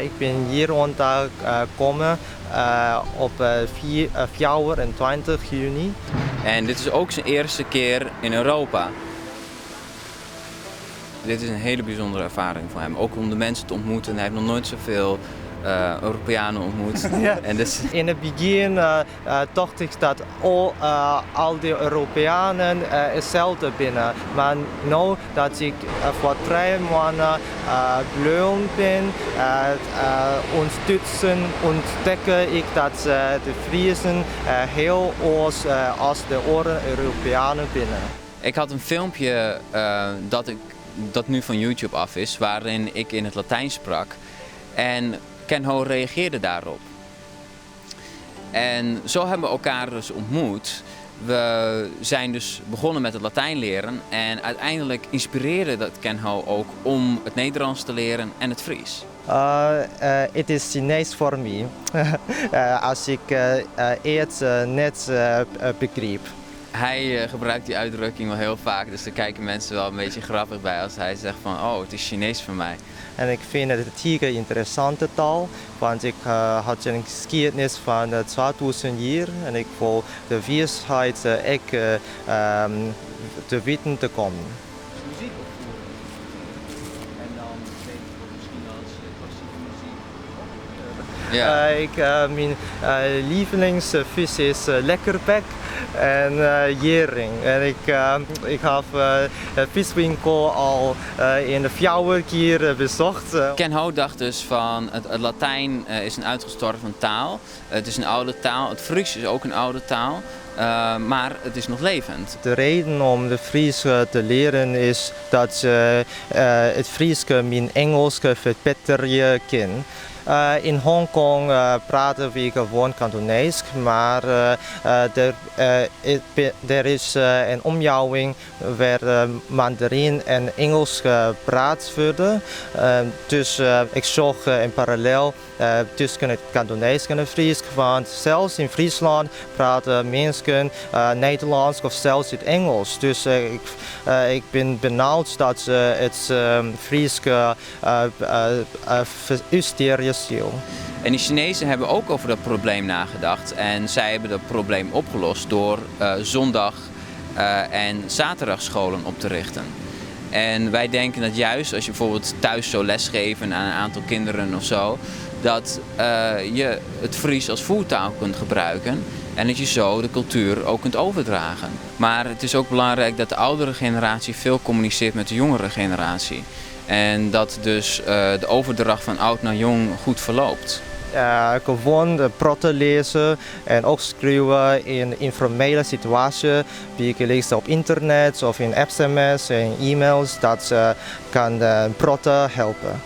Ik ben hier gekomen op 24 juni. En dit is ook zijn eerste keer in Europa. Dit is een hele bijzondere ervaring voor hem, ook om de mensen te ontmoeten. Hij heeft nog nooit zoveel Europeanen ontmoet. Ja. En dus... In het begin dacht ik dat al die Europeanen hetzelfde binnen. Maar nu dat ik voor 3 maanden gelopen ben, ontdek ik dat de Friesen heel anders als de andere Europeanen binnen. Ik had een filmpje dat nu van YouTube af is, waarin ik in het Latijn sprak. En Ken Ho reageerde daarop. En zo hebben we elkaar dus ontmoet. We zijn dus begonnen met het Latijn leren en uiteindelijk inspireerde dat Ken Ho ook om het Nederlands te leren en het Fries. Het is Chinees voor mij, als ik het net begreep. Hij gebruikt die uitdrukking wel heel vaak, dus daar kijken mensen wel een beetje grappig bij als hij zegt van oh, het is Chinees voor mij. En ik vind het een interessante taal, want ik had een geschiedenis van 2000 jaar en ik wil de wijsheid te weten te komen. Muziek opvoeren. En dan weet ik misschien als klassieke muziek. Mijn lievelingsvis is lekkerbek en jering. En ik heb de viswinkel al in de 4 keer bezocht. Ken Ho dacht dus van het Latijn is een uitgestorven taal. Het is een oude taal. Het Fries is ook een oude taal. Maar het is nog levend. De reden om de Fries te leren is dat het Fries mijn Engels verbeteren kan. In Hongkong praten we gewoon Kantonees, maar er is een omjouwing waar Mandarin en Engels gepraat worden. Dus ik zocht in parallel tussen het Kantonees en het Fries, want zelfs in Friesland praten mensen Nederlands of zelfs het Engels. Dus ik ben benauwd dat het Fries versterkt. En de Chinezen hebben ook over dat probleem nagedacht en zij hebben dat probleem opgelost door zondag- en zaterdagsscholen op te richten. En wij denken dat juist als je bijvoorbeeld thuis zou lesgeven aan een aantal kinderen of zo, dat je het Fries als voertaal kunt gebruiken en dat je zo de cultuur ook kunt overdragen. Maar het is ook belangrijk dat de oudere generatie veel communiceert met de jongere generatie. En dat dus de overdracht van oud naar jong goed verloopt. Gewoon de protten lezen en ook schrijven in informele situaties, die ik lees op internet of in sms en e-mails, dat kan de protten helpen.